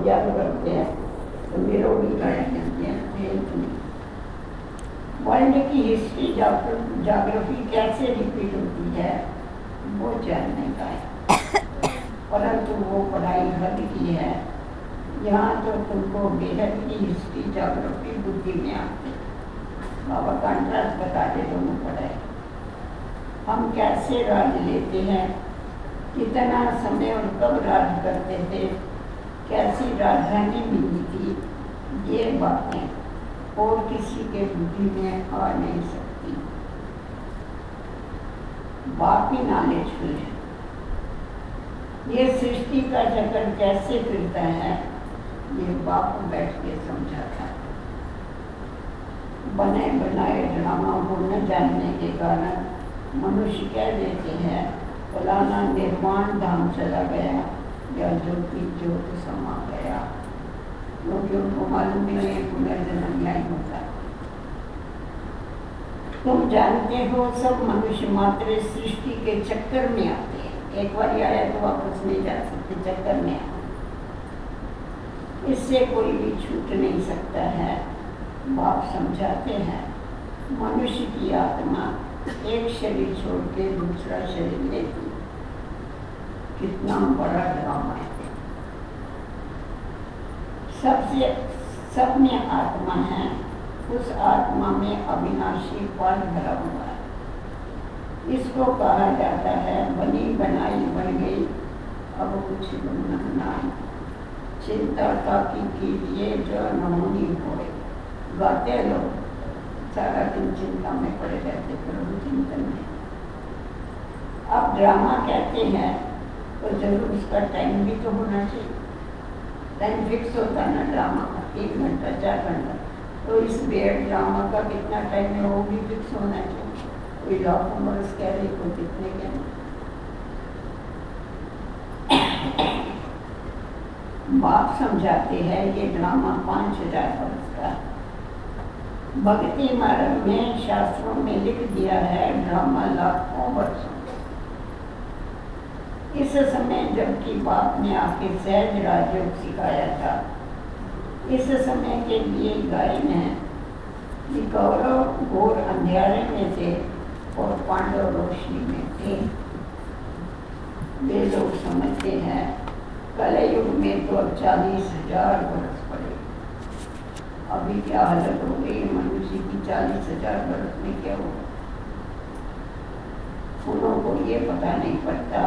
याद करते हैं तो निरोगी गाया जाते हैं। वर्ल्ड की हिस्ट्री ज्योग्राफी कैसे रिपीट होती है वो जानने का है, परंतु वो पढ़ाई हद की है। यहाँ तो तुमको बेहद की हिस्ट्री ज्योग्राफी बुद्धि में आती है। बाबा कॉन्ट्रास्ट बता दे दोनों पढ़ाई। हम कैसे राज लेते हैं, कितना समय और कब राज करते थे, कैसी राजधानी मिली थी, ये बातें और किसी के बुद्धि में आ नहीं सकती। बाप ही नॉलेजफुल है। ये सृष्टि का चक्कर कैसे फिरता है ये बाप बैठ के समझाता है। बने बनाए ड्रामा को न जानने के कारण मनुष्य कह देते हैं फलाना निर्माण धाम चला गया या ज्योति ज्योत समा गया, क्योंकि उनको मालूम नहीं है पुनर्जन्म नहीं होता। तुम जानते हो सब मनुष्य मात्र सृष्टि के चक्कर में आते हैं। एक बार आया तो वापस नहीं जा सकते, चक्कर में आते। इससे कोई भी छूट नहीं सकता है। बाप समझाते हैं मनुष्य की आत्मा एक शरीर छोड़ के दूसरा शरीर लेती, कितना बड़ा ड्रामा है। सबसे सब में आत्मा है, उस आत्मा में अविनाशी पाल भरा हुआ है। इसको कहा जाता है बनी बनाई बन गई अब कुछ बनना नहीं। चिंता ताकि कीजिए जो नमूनी होए। गाते लोग सारा दिन चिंता में पड़े रहते, प्रभु चिंतन में। अब ड्रामा कहते हैं तो जरूर उसका टाइम भी तो होना चाहिए। टाइम फिक्स होता है ना ड्रामा का, 1 घंटा 4 घंटा, तो इस बेड ड्रामा का कितना टाइम है वो भी फिक्स होना चाहिए। कोई लाखों बरस कह रही, कोई कितने कह रही। बाप समझाते हैं ये ड्रामा 5000 वर्ष का है। भक्ति मार्ग में शास्त्रों में लिख दिया है ड्रामा लाखों वर्षों। इस समय जबकि बाप ने आके सहज राजयोग सिखाया था, इस समय के लिए गायन है कि कौरव घोर अंधेरे में थे और पांडव रोशनी में थे। वे लोग समझते हैं कलयुग में तो अब 40,000 वर्ष पड़े। अभी क्या हालत हो गई मनुष्य की, 40,000 वर्ष में क्या होगा। उन्हों को ये पता नहीं पड़ता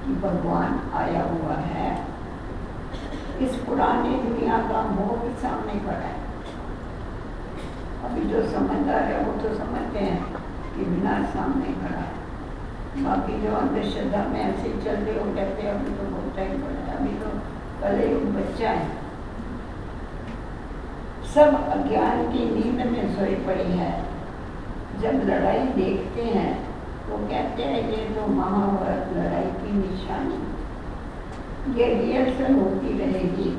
कि भगवान आया हुआ है। इस पुरानी दुनिया का मोह सामने खड़ा है। अभी जो समझदार है वो तो समझते हैं कि विनाश सामने खड़ा है। बाकी जो अंधश्रद्धा में ऐसे चल रहे हो कहते हैं अभी तो बहुत टाइम पड़ा है, अभी तो कलयुग बच्चा है। सब अज्ञान की नींद में सोए पड़े हैं। जब लड़ाई देखते हैं तो कहते हैं ये तो महाभारत लड़ाई की निशानी, ये रिहर्सल होती रहेगी,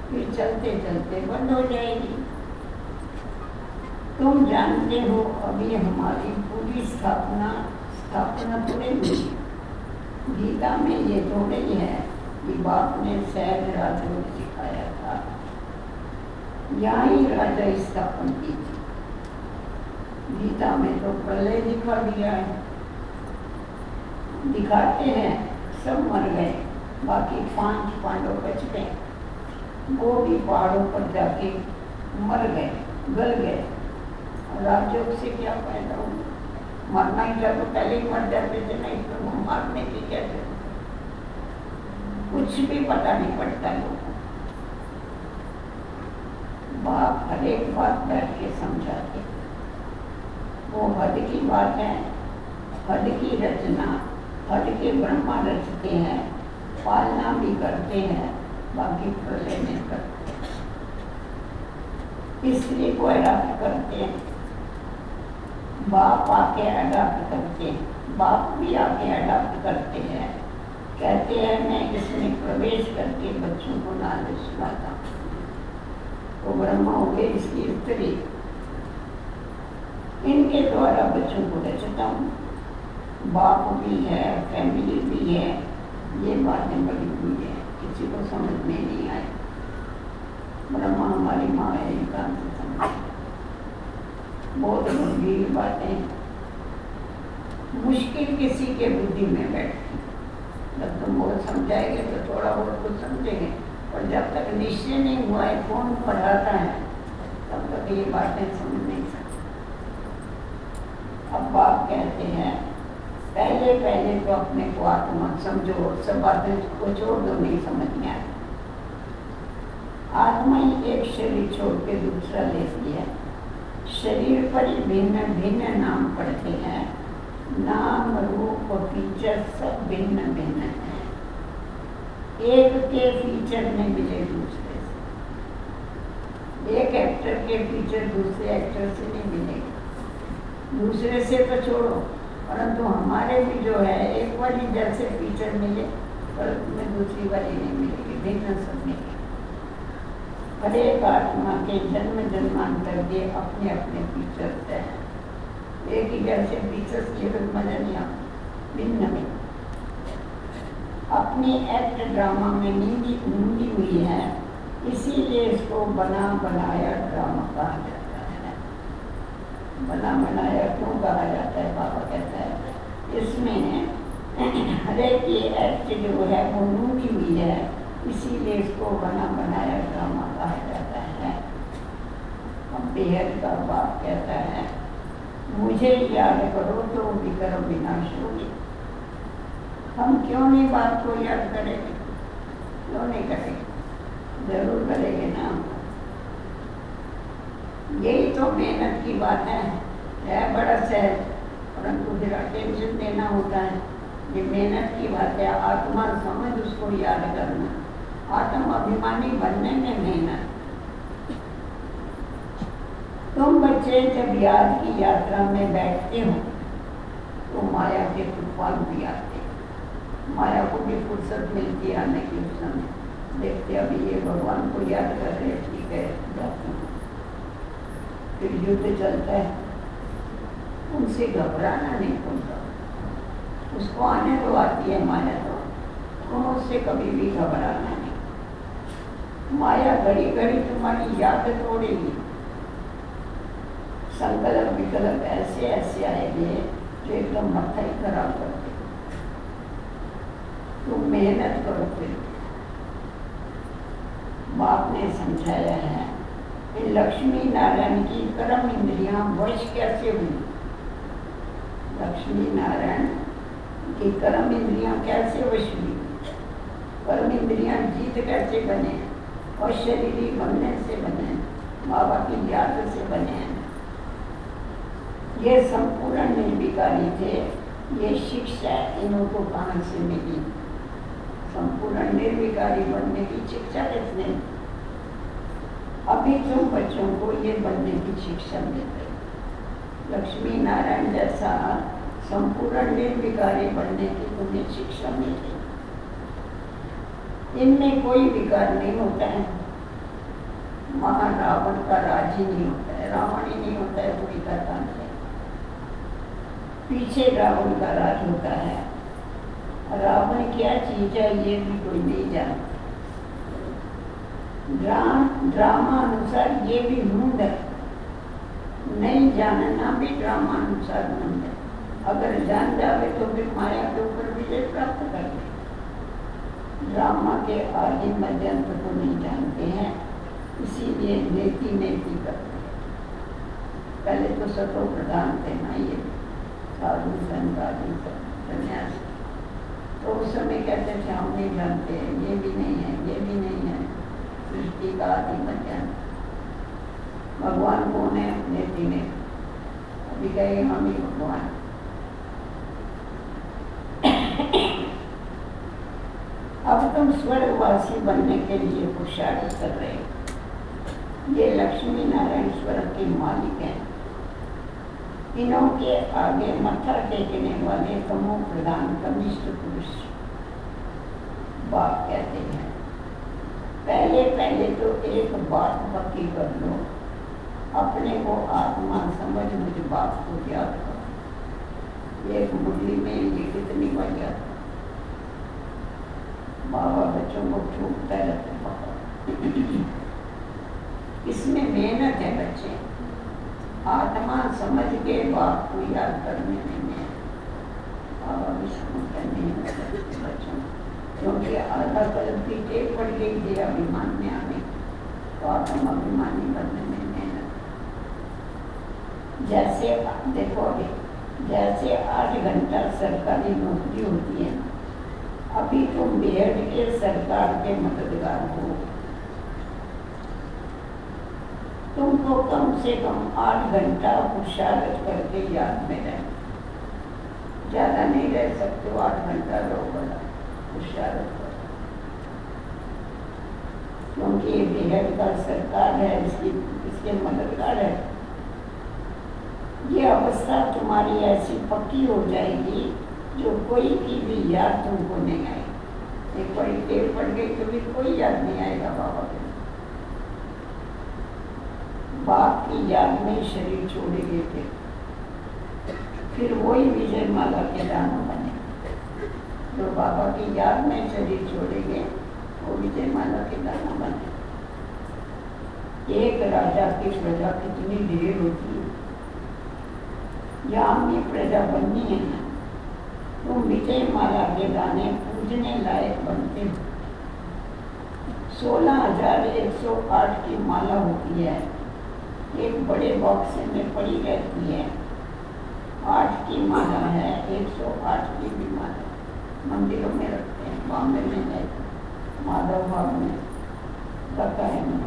फिर चलते चलते बंद हो जाएगी। तुम जानते हो अभी हमारी पूरी स्थापना पूरे हुई। गीता में ये थोड़े ही है कि बाप ने सहज राजयोग सिखाया था, यहाँ ही राजा स्थापन की थी। गीता में तो प्रलय दिखा दिया है, दिखाते हैं सब मर गए, बाकी 5 पांडव बच गए। वो भी पहाड़ों पर जाके मर गए, गल गए। राजयोग से क्या फायदा होगा? मरना ही था तो पहले ही मर जाते थे ना, इसको मारने की क्या जरूरत? कुछ भी पता नहीं पड़ता लोगों को। बाप हर एक बात बैठ के समझाते। वो हद की बात है, हद की रचना, हद के ब्रह्मा रचते हैं, पालना भी करते हैं, बाकी प्रलय नहीं करते। स्त्री को अडॉप्ट करते हैं, बाप आके अडॉप्ट करते हैं, बाप भी आके अडॉप्ट करते हैं। कहते हैं मैं इसमें प्रवेश करके बच्चों को नॉलेज सुनाता हूँ। तो ब्रह्मा हो गए इसकी स्त्री, इनके द्वारा बच्चों को रचता हूँ। बाप भी है, फैमिली भी है, ये बातें बड़ी हुई है, किसी को समझ में नहीं आई। हमारी माँ है, एकांत से समझ। बहुत गंभीर बातें मुश्किल किसी के बुद्धि में बैठती। जब तुम बहुत समझाएंगे तो थोड़ा बहुत कुछ समझेंगे, और जब तक निश्चय नहीं हुआ है, कौन पढ़ाता है, तब तक ये बातें समझ नहीं सकते। अब बाप कहते हैं पहले पहले तो अपने को आत्मा समझो, सब बातें को छोड़ दो, नहीं समझ में आए। आत्मा ही एक शरीर छोड़ के दूसरा लेती है। शरीर पर ही भिन्न भिन्न नाम पड़ते हैं। नाम रूप और फीचर सब भिन्न भिन्न हैं। एक के फीचर नहीं मिले दूसरे से। एक एक्टर के फीचर दूसरे एक्टर से नहीं मिलेगा। दूसरे से तो छोड़ो, परंतु हमारे भी जो है एक वाली जैसे फीचर मिले, पर में दूसरी वाली नहीं मिलेगी, भिन्न सब मिलेगी। हर एक आत्मा के जन्म जन्मांतर के अपने अपने फीचर्स हैं। एक ही जैसे फीचर्स की मजा नहीं आता, भिन्न भिन्न अपनी एक्ट ड्रामा में नींदी हुई है, इसीलिए इसको बना बनाया ड्रामा कहा जाता है। बना बनाया क्यों कहा जाता है? बाबा कहता है इसमें हर एक की एक्ट जो है वो नींदी हुई है, इसीलिए इसको बना बनाया ड्रामा कहा जाता है। अब बेहद का बाप कहता है मुझे याद करो तो विक्रम विनाश होगी। हम क्यों नहीं बात को याद करेंगे? क्यों नहीं करेंगे? जरूर करेंगे ना। यही तो मेहनत की बात है बड़ा सहज, परंतु फिर अटेंशन देना होता है। ये मेहनत की बात है, आत्मा समझ उसको याद करना, आत्म अभिमानी बनने में मेहनत। तुम बच्चे जब याद की यात्रा में बैठते हो तो माया के तूफान भी आते हैं। माया को भी फुर्सत मिलती है आने की। उस समय देखते अभी ये भगवान को याद कर रहे, ठीक है, जाते हैं। फिर युद्ध चलता है, उनसे घबराना नहीं पड़ता। उसको आने तो आती है माया, तो उससे कभी भी घबराना नहीं। माया घड़ी घड़ी तुम्हारी याद तोड़ेगी। संकल्प विकल्प ऐसे ऐसे आएंगे जो एकदम माथा ही खराब कर देंगे। तुम मेहनत करो। फिर बाप ने समझाया है कि लक्ष्मी नारायण की कर्म इंद्रियां वश कैसे हुई। लक्ष्मी नारायण की कर्म इंद्रियां कैसे वश हुई, कर्म इंद्रियां जीत कैसे बने, और शरीरी बनने से बने, बाबा की याद से बने हैं। ये संपूर्ण निर्विकारी थे। ये शिक्षा इनको कहाँ से मिली? संपूर्ण निर्विकारी बनने की शिक्षा किसने? अभी तुम बच्चों को ये बनने की शिक्षा मिल रही। लक्ष्मी नारायण जैसा संपूर्ण निर्विकारी बनने की तुम्हें शिक्षा मिल रही। इनमें कोई विकार नहीं होता है। महारावण का राज ही नहीं होता है, रावण ही नहीं होता है, कोई करता नहीं। पीछे रावण का राज होता है। रावण क्या चीज है ये भी कोई नहीं जानता। ड्रामा अनुसार ये भी मूड है, नहीं जानना भी ड्रामा अनुसार मूड है। अगर जान जावे तो फिर माया के ऊपर विजय प्राप्त कर ले। ड्रामा के आदि मध्यंतर को नहीं जानते हैं, इसीलिए नेति नेति करते हैं। पहले तो सतो प्रधान थे ना ये साधु संत आदि सन्यासी, तो उस समय कहते थे हम नहीं जानते, ये भी नहीं है, ये भी नहीं है। सृष्टि का आदि मध्यंतर भगवान कौन है? नेति ने अभी कहे हम ही भगवान। अब तुम स्वर्गवासी बनने के लिए पुरुषार्थ कर रहे हो। ये लक्ष्मी नारायण स्वर्ग के मालिक हैं। इनों के आगे मत्था टेकने वाले तमो प्रधान कनिष्ठ पुरुष बाप कहते हैं पहले पहले तो एक बात पक्की कर लो, अपने को आत्मा समझ मुझ बाप को याद करो। एक मुरली में ये कितनी बार याद करो। बाबा बच्चों को छूटता रहता है। आत्मा समझ के बाप को याद करने नहीं है। बाबा भी समझते नहीं है बच्चों, क्योंकि आधा कल की टेप पड़ गई थी अभिमान में आने, तो आप हम अभिमानी बनने में मेहनत। जैसे देखो अभी जैसे 8 घंटा सरकारी नौकरी होती है, अभी तुम बीएड के सरकार के मददगार हो, तुमको कम से कम 8 घंटा पुरुषार्थ करके याद में रहे। ज्यादा नहीं रह सकते हो, 8 घंटा रहो, बड़ा पुरुषार्थ करो, क्योंकि ये बीएड का सरकार है, इसके मददगार है। ये अवस्था तुम्हारी ऐसी पक्की हो जाएगी जो कोई की भी याद तुमको नहीं आएगी। एक बड़ी टेप पड़ गई तो भी कोई याद नहीं आएगा बाबा के। बाप की याद में शरीर छोड़ेंगे थे, फिर वही विजय माला के दाना बने। जो बाबा की याद में शरीर छोड़ेंगे वो विजय माला के दाना बने। एक राजा की प्रजा कितनी ढेर होती है, या हमने प्रजा बननी है ना, तुम विजय माला के दाने पूजने लायक बनते हो। 16,108 की माला होती है, एक बड़े बॉक्स में पड़ी रहती है। 8 की माला है, 108 की भी माला मंदिरों में रखते हैं। बॉम्बे में है, माधव भाव में रखा है ना,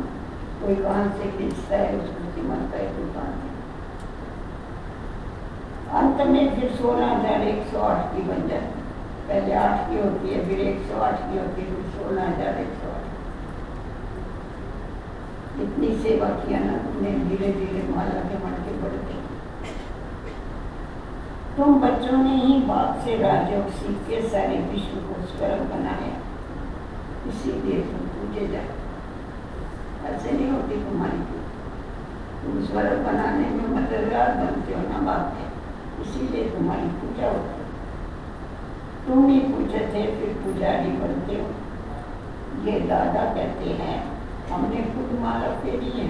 कोई कहाँ से खींचता है, उसको सिमटता है दुकान से। अंत में फिर 16,108 की बन जाती। पहले 8 की होती है, फिर 108 की होती है, फिर 16,108। इतनी सेवा किया ना तुमने, धीरे धीरे माला के मन के बढ़ते। तुम बच्चों ने ही बाप से राजयोग सीख के सारे विश्व को स्वर्ग बनाया, इसीलिए तुम पूजे जाओ। ऐसे नहीं होती तुम्हारी पूजा, तुम स्वर्ग बनाने में मददगार बनते हो ना बाप के, इसीलिए तुम्हारी पूजा होती है। तुम ही पूछे थे, फिर पुजारी बनते हो। ये दादा कहते हैं, हमने खुद माला फेरी है।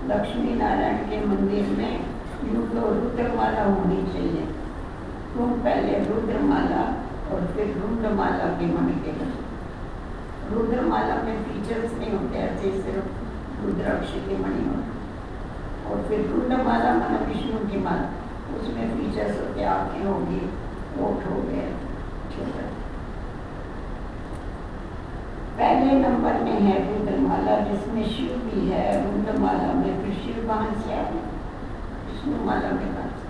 लक्ष्मी नारायण के मंदिर में यूँ तो रुद्रमाला होनी चाहिए। तुम पहले रुद्रमाला और फिर रुद्रमाला के मन के बनो। रुद्रमाला में फीचर्स नहीं होते, ऐसे सिर्फ रुद्राक्ष के मणि होते। और फिर रुद्रमाला माना विष्णु की माला, उसमें फीचर्स होते, आँखें होगी, ओठ हो गए छोटा। पहले नंबर में है रुद्रमाला, जिसमें शिव भी है। रुद्रमाला में फिर शिव कहाँ से आ गए, विष्णु माला में कहाँ से,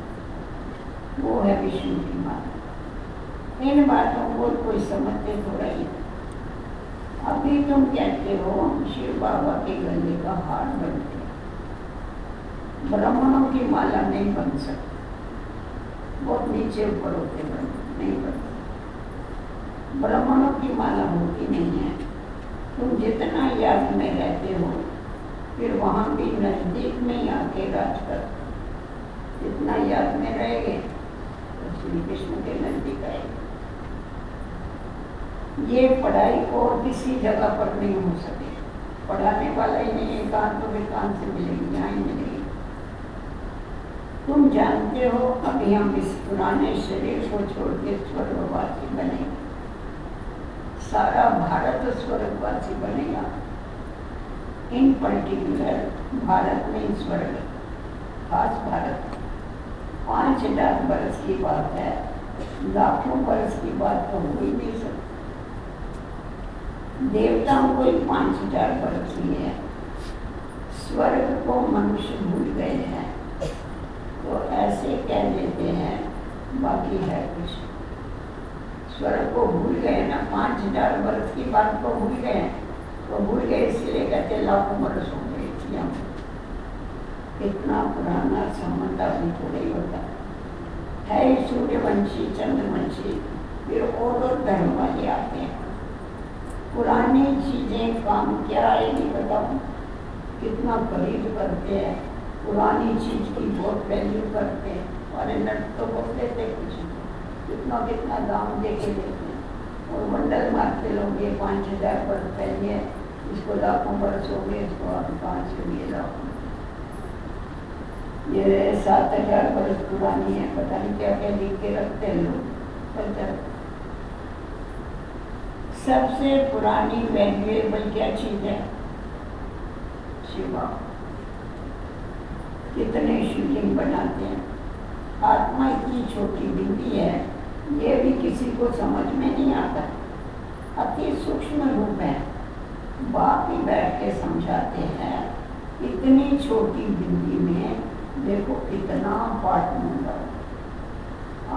वो है विष्णु की माला। इन बातों को कोई समझते थोड़ा ही। अभी तुम कहते हो शिव बाबा के गले का हार बनते, ब्राह्मणों की माला नहीं बन सकती, बहुत नीचे ऊपर होते नहीं बनते। ब्राह्मणों की माला होती नहीं है। तुम जितना याद में रहते हो, फिर वहाँ भी नजदीक में आके राज कर। जितना याद में रहेंगे तो श्री कृष्ण के नजदीक आएंगे। ये पढ़ाई और किसी जगह पर नहीं हो सके, पढ़ाने वाला ही नहीं, एकांत तो विकांत से मिलेगी, यहाँ ही मिलेगी। तुम जानते हो अभी हम इस पुराने शरीर को छोड़ के स्वर्गवासी बने, सारा भारत स्वर्गवासी बनेगा। इन पर्टिकुलर भारत में स्वर्ग, खास भारत 5,000 वर्ष की बात है, लाखों वर्ष की बात तो हो ही नहीं सकती। देवताओं को ही 5,000 वर्ष ही है। स्वर्ग को मनुष्य भूल गए हैं, तो ऐसे कह देते हैं, बाकी है कुछ। स्वर्ग को भूल गए ना, 5,000 वर्ष की बात को भूल गए, तो भूल गए इसलिए कहते लाखों वर्ष हो गए। इतना पुराना संबंध अभी थोड़ा ही होता है। सूर्यवंशी, चंद्रवंशी, फिर और धर्म वाले आते हैं। पुरानी चीजें काम क्या आएगी बताओ, कितना खरीद करते हैं, पुरानी चीज की बहुत वैल्यू करते हैं। और नट तो बहुत देते कुछ, कितना कितना दाम दे के देते हैं। और मंडल मारते लोग, ये 5,000 वर्ष पहले, इसको लाखों वर्ष हो गए, इसको अब 5 के लिए लाखों। ये 7,000 वर्ष पुरानी है, पता नहीं क्या क्या लिख के रखते हैं लोग। सबसे पुरानी वैल्यूएबल क्या चीज है? शिवा। कितने शिवलिंग बनाते हैं। आत्मा इतनी छोटी बिंदी है, ये भी किसी को समझ में नहीं आता। अति सूक्ष्म रूप है। बाप ही बैठ के समझाते हैं, इतनी छोटी बिंदी में देखो कितना पाठ मिला।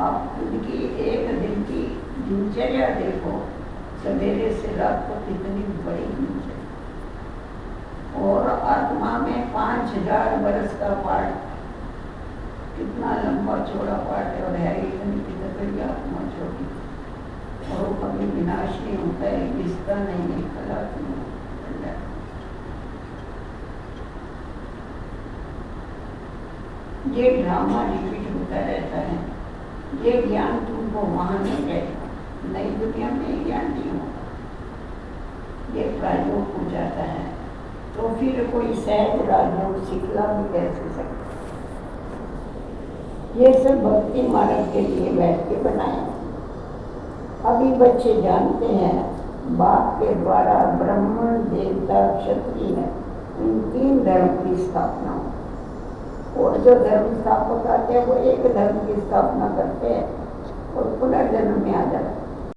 आप खुद की एक दिन की दिनचर्या देखो, सवेरे से रात को कितनी बड़ी दिनचर्या, और आत्मा में 5,000 वर्ष का पाठ, कितना लंबा चौड़ा पाठ है। और है इतनी कितनी आत्मा छोटी, और वो कभी विनाश नहीं होता है, इसका नहीं निकला नहीं। ये ड्रामा रिपीट होता रहता है। ये ज्ञान तुमको वहां नहीं रहेगा, नई दुनिया में ज्ञान नहीं होगा, ये प्रायोग हो जाता है। तो फिर कोई सहज राजयोग सिखला भी कैसे सकता? ये सब भक्ति मार्ग के लिए बैठ के बनाए। अभी बच्चे जानते हैं बाप के द्वारा ब्राह्मण, देवता, क्षत्रिय, इन 3 धर्म की स्थापना हो। और जो धर्म स्थापक आते हैं वो एक धर्म की स्थापना करते हैं और पुनर्जन्म में आ जाते हैं।